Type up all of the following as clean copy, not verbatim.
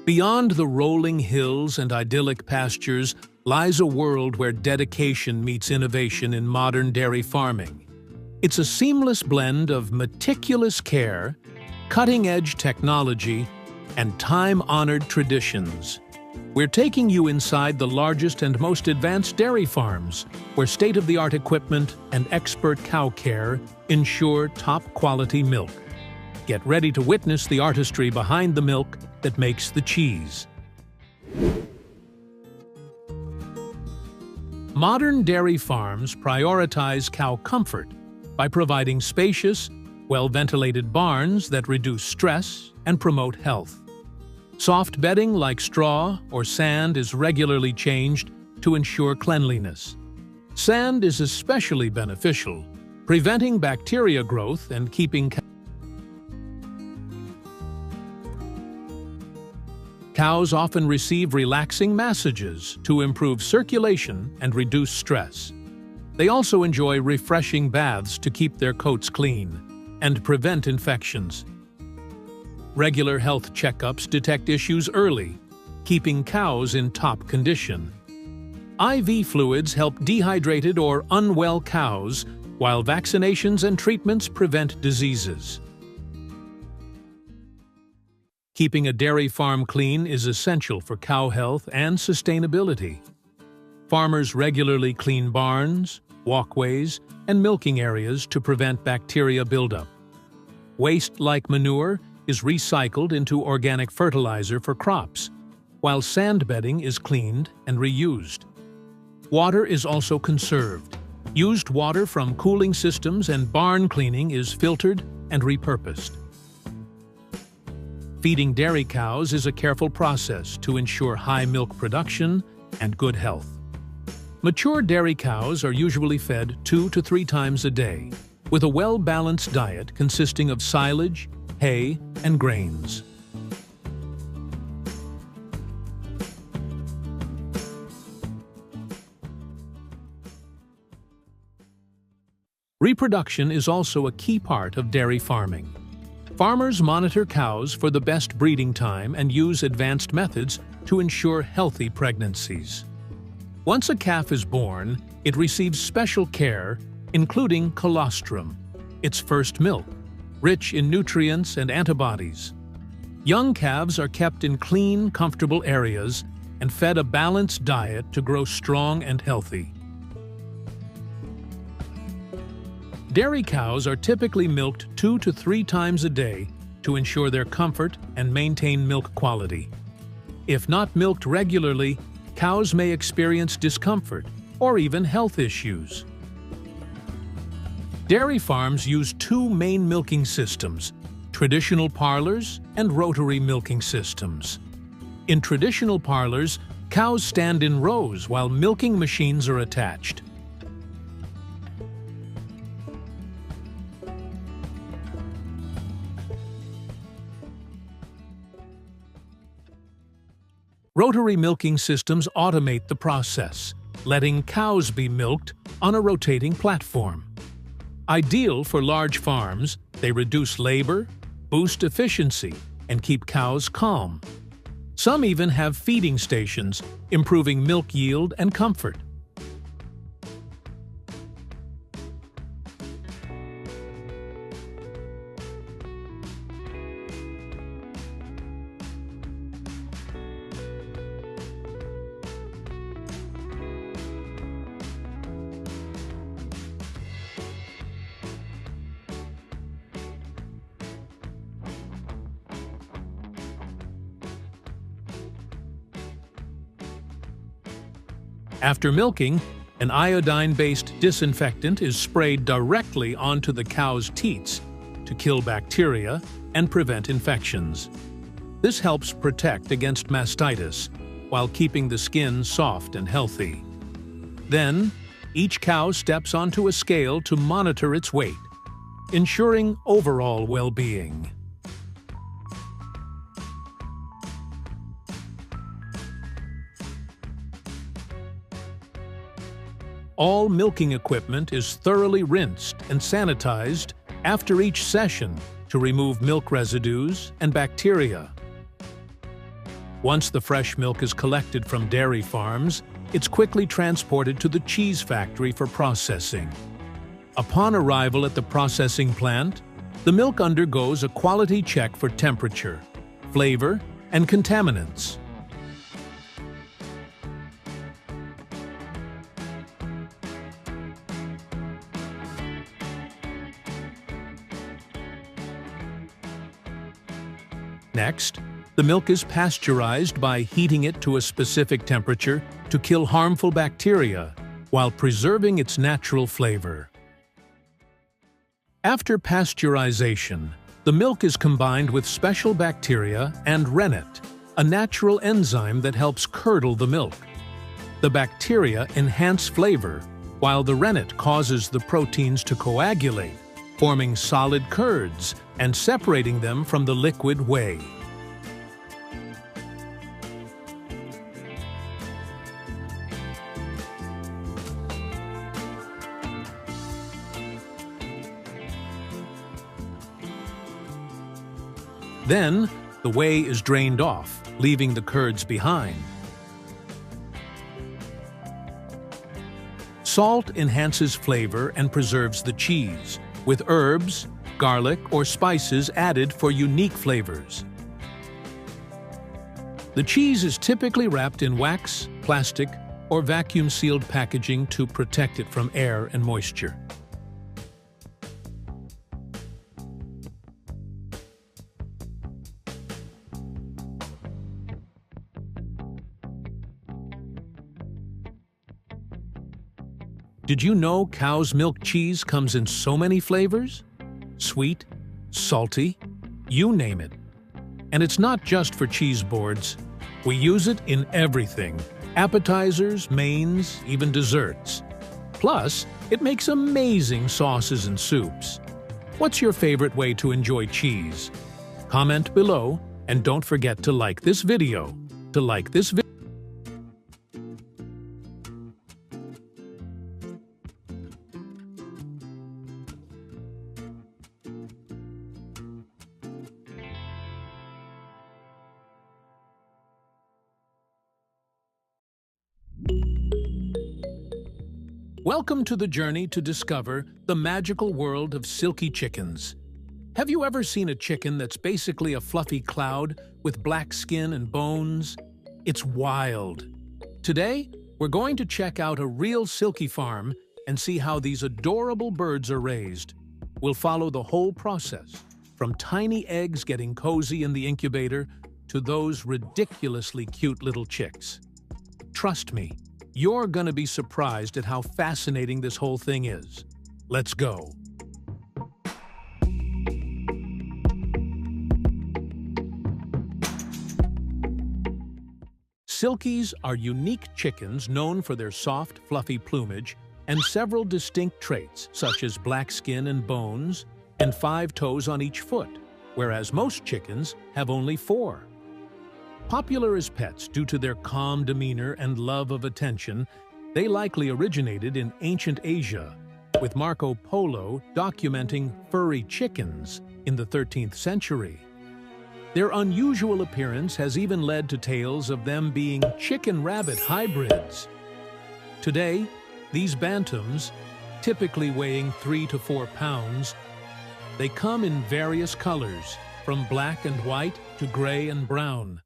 Beyond the rolling hills and idyllic pastures lies a world where dedication meets innovation in modern dairy farming. It's a seamless blend of meticulous care, cutting-edge technology, and time-honored traditions. We're taking you inside the largest and most advanced dairy farms, where state-of-the-art equipment and expert cow care ensure top-quality milk. Get ready to witness the artistry behind the milk that makes the cheese. Modern dairy farms prioritize cow comfort by providing spacious, well-ventilated barns that reduce stress and promote health. Soft bedding like straw or sand is regularly changed to ensure cleanliness. Sand is especially beneficial, preventing bacteria growth and keeping cows often receive relaxing massages to improve circulation and reduce stress. They also enjoy refreshing baths to keep their coats clean and prevent infections. Regular health checkups detect issues early, keeping cows in top condition. IV fluids help dehydrated or unwell cows, while vaccinations and treatments prevent diseases. Keeping a dairy farm clean is essential for cow health and sustainability. Farmers regularly clean barns, walkways, and milking areas to prevent bacteria buildup. Waste like manure is recycled into organic fertilizer for crops, while sand bedding is cleaned and reused. Water is also conserved. Used water from cooling systems and barn cleaning is filtered and repurposed. Feeding dairy cows is a careful process to ensure high milk production and good health. Mature dairy cows are usually fed 2 to 3 times a day, with a well-balanced diet consisting of silage, hay, and grains. Reproduction is also a key part of dairy farming. Farmers monitor cows for the best breeding time and use advanced methods to ensure healthy pregnancies. Once a calf is born, it receives special care, including colostrum, its first milk, rich in nutrients and antibodies. Young calves are kept in clean, comfortable areas and fed a balanced diet to grow strong and healthy. Dairy cows are typically milked 2 to 3 times a day to ensure their comfort and maintain milk quality. If not milked regularly, cows may experience discomfort or even health issues. Dairy farms use 2 main milking systems: traditional parlors and rotary milking systems. In traditional parlors, cows stand in rows while milking machines are attached. Rotary milking systems automate the process, letting cows be milked on a rotating platform. Ideal for large farms, they reduce labor, boost efficiency, and keep cows calm. Some even have feeding stations, improving milk yield and comfort. After milking, an iodine-based disinfectant is sprayed directly onto the cow's teats to kill bacteria and prevent infections. This helps protect against mastitis while keeping the skin soft and healthy. Then, each cow steps onto a scale to monitor its weight, ensuring overall well-being. All milking equipment is thoroughly rinsed and sanitized after each session to remove milk residues and bacteria. Once the fresh milk is collected from dairy farms, it's quickly transported to the cheese factory for processing. Upon arrival at the processing plant, the milk undergoes a quality check for temperature, flavor, and contaminants. Next, the milk is pasteurized by heating it to a specific temperature to kill harmful bacteria while preserving its natural flavor. After pasteurization, the milk is combined with special bacteria and rennet, a natural enzyme that helps curdle the milk. The bacteria enhance flavor, while the rennet causes the proteins to coagulate, forming solid curds and separating them from the liquid whey. Then, the whey is drained off, leaving the curds behind. Salt enhances flavor and preserves the cheese, with herbs, garlic, or spices added for unique flavors. The cheese is typically wrapped in wax, plastic, or vacuum-sealed packaging to protect it from air and moisture. Did you know cow's milk cheese comes in so many flavors? Sweet, salty, you name it. And it's not just for cheese boards. We use it in everything: appetizers, mains, even desserts. Plus, it makes amazing sauces and soups. What's your favorite way to enjoy cheese? Comment below, and don't forget to like this video. Welcome to the journey to discover the magical world of silky chickens. Have you ever seen a chicken that's basically a fluffy cloud with black skin and bones? It's wild. Today, we're going to check out a real silky farm and see how these adorable birds are raised. We'll follow the whole process, from tiny eggs getting cozy in the incubator to those ridiculously cute little chicks. Trust me, you're gonna be surprised at how fascinating this whole thing is. Let's go. Silkies are unique chickens known for their soft, fluffy plumage and several distinct traits, such as black skin and bones and 5 toes on each foot, whereas most chickens have only 4. Popular as pets due to their calm demeanor and love of attention, they likely originated in ancient Asia, with Marco Polo documenting furry chickens in the 13th century. Their unusual appearance has even led to tales of them being chicken-rabbit hybrids. Today, these bantams, typically weighing 3 to 4 pounds, they come in various colors, from black and white to gray and brown.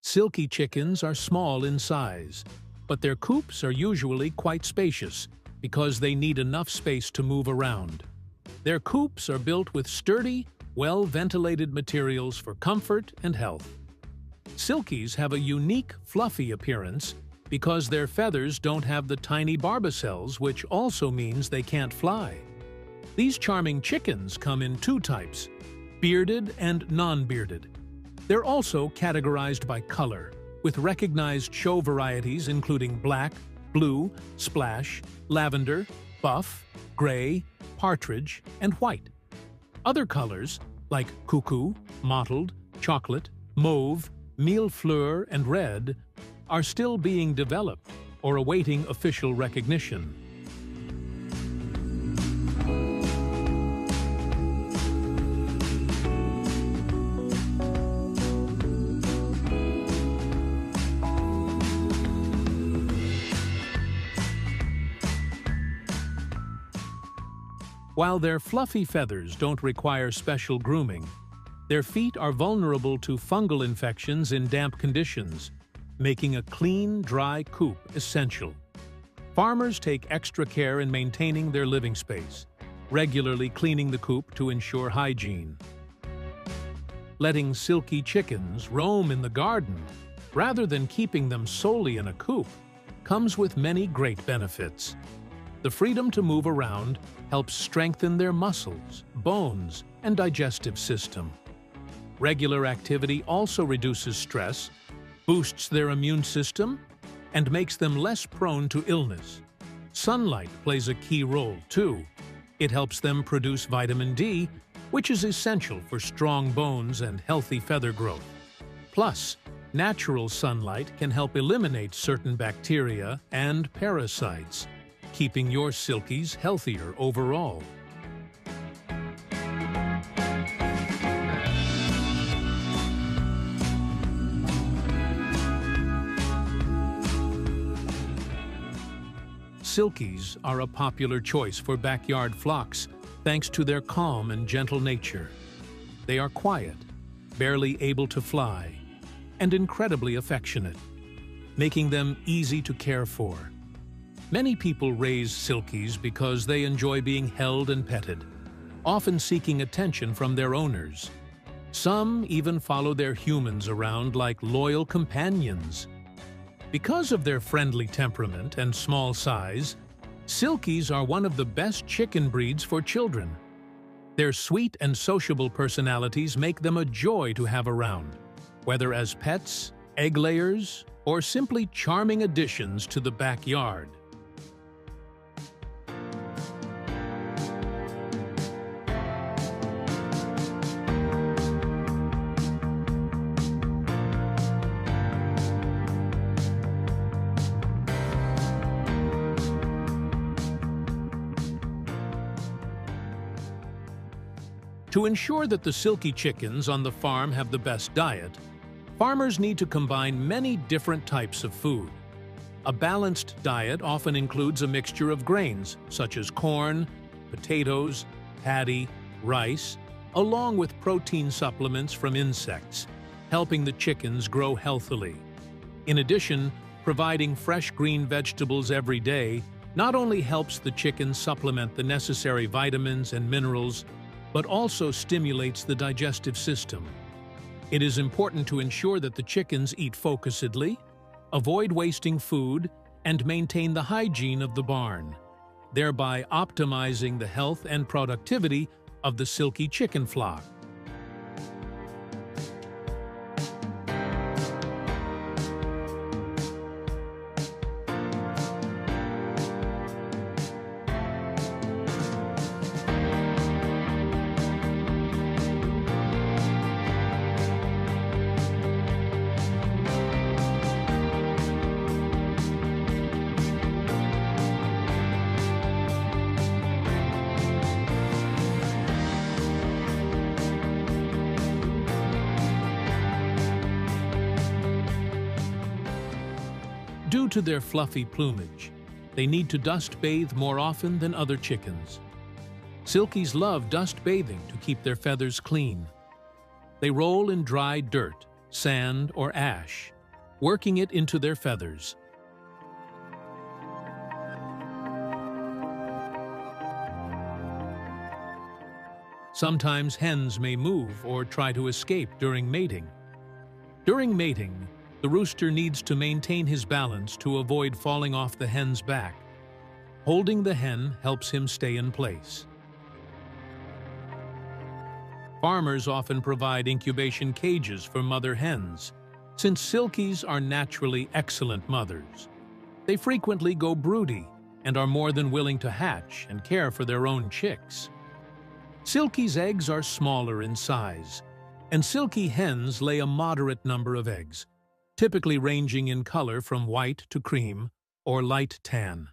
Silky chickens are small in size, but their coops are usually quite spacious because they need enough space to move around. Their coops are built with sturdy, well-ventilated materials for comfort and health. Silkies have a unique, fluffy appearance because their feathers don't have the tiny barbicels, which also means they can't fly. These charming chickens come in 2 types, bearded and non-bearded. They're also categorized by color, with recognized show varieties including black, blue, splash, lavender, buff, gray, partridge, and white. Other colors, like cuckoo, mottled, chocolate, mauve, millefleur, and red, are still being developed or awaiting official recognition. While their fluffy feathers don't require special grooming, their feet are vulnerable to fungal infections in damp conditions, making a clean, dry coop essential. Farmers take extra care in maintaining their living space, regularly cleaning the coop to ensure hygiene. Letting silky chickens roam in the garden, rather than keeping them solely in a coop, comes with many great benefits. The freedom to move around helps strengthen their muscles, bones, and digestive system. Regular activity also reduces stress, boosts their immune system, and makes them less prone to illness. Sunlight plays a key role, too. It helps them produce vitamin D, which is essential for strong bones and healthy feather growth. Plus, natural sunlight can help eliminate certain bacteria and parasites, keeping your silkies healthier overall. Silkies are a popular choice for backyard flocks thanks to their calm and gentle nature. They are quiet, barely able to fly, and incredibly affectionate, making them easy to care for. Many people raise silkies because they enjoy being held and petted, often seeking attention from their owners. Some even follow their humans around like loyal companions. Because of their friendly temperament and small size, silkies are one of the best chicken breeds for children. Their sweet and sociable personalities make them a joy to have around, whether as pets, egg layers, or simply charming additions to the backyard. To ensure that the silky chickens on the farm have the best diet, farmers need to combine many different types of food. A balanced diet often includes a mixture of grains, such as corn, potatoes, paddy, rice, along with protein supplements from insects, helping the chickens grow healthily. In addition, providing fresh green vegetables every day not only helps the chickens supplement the necessary vitamins and minerals, but also stimulates the digestive system. It is important to ensure that the chickens eat focusedly, avoid wasting food, and maintain the hygiene of the barn, thereby optimizing the health and productivity of the silky chicken flock. Due to their fluffy plumage, they need to dust bathe more often than other chickens. Silkies love dust bathing to keep their feathers clean. They roll in dry dirt, sand, or ash, working it into their feathers. Sometimes hens may move or try to escape during mating. During mating, the rooster needs to maintain his balance to avoid falling off the hen's back. Holding the hen helps him stay in place. Farmers often provide incubation cages for mother hens, since silkies are naturally excellent mothers. They frequently go broody and are more than willing to hatch and care for their own chicks. Silkies' eggs are smaller in size, and silky hens lay a moderate number of eggs, typically ranging in color from white to cream or light tan.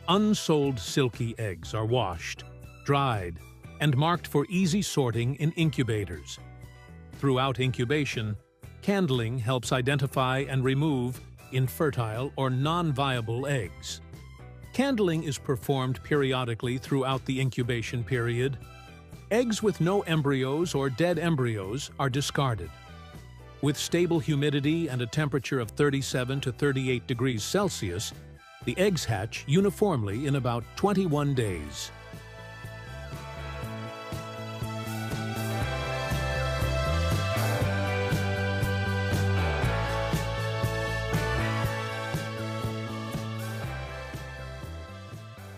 Unsold silky eggs are washed, dried, and marked for easy sorting in incubators. Throughout incubation, candling helps identify and remove infertile or non-viable eggs. Candling is performed periodically throughout the incubation period. Eggs with no embryos or dead embryos are discarded. With stable humidity and a temperature of 37 to 38 degrees Celsius, the eggs hatch uniformly in about 21 days.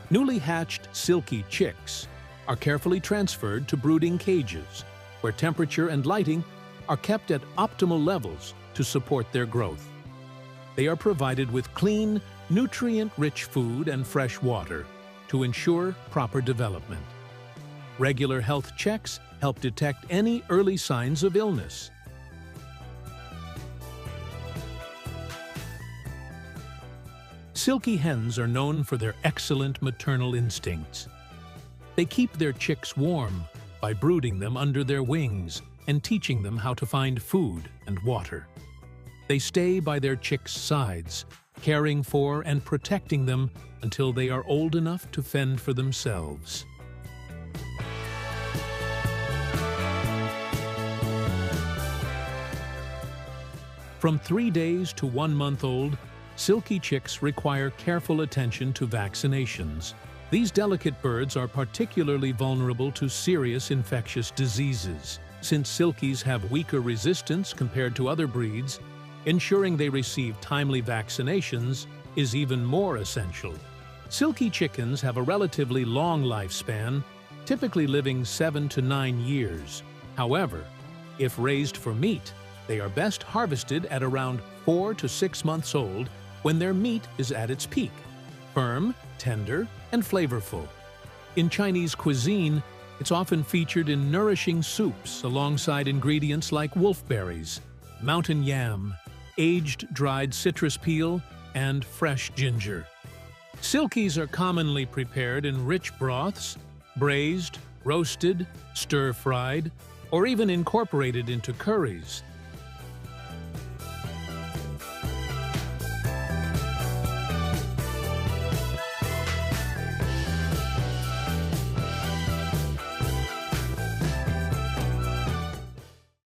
Newly hatched silky chicks are carefully transferred to brooding cages, where temperature and lighting are kept at optimal levels to support their growth. They are provided with clean, nutrient-rich food and fresh water to ensure proper development. Regular health checks help detect any early signs of illness. Silky hens are known for their excellent maternal instincts. They keep their chicks warm by brooding them under their wings and teaching them how to find food and water. They stay by their chicks' sides, caring for and protecting them until they are old enough to fend for themselves. From 3 days to 1 month old, silky chicks require careful attention to vaccinations. These delicate birds are particularly vulnerable to serious infectious diseases. Since silkies have weaker resistance compared to other breeds, ensuring they receive timely vaccinations is even more essential. Silky chickens have a relatively long lifespan, typically living 7 to 9 years. However, if raised for meat, they are best harvested at around 4 to 6 months old, when their meat is at its peak, firm, tender, and flavorful. In Chinese cuisine, it's often featured in nourishing soups alongside ingredients like wolfberries, mountain yam, aged dried citrus peel, and fresh ginger. Silkies are commonly prepared in rich broths, braised, roasted, stir-fried, or even incorporated into curries.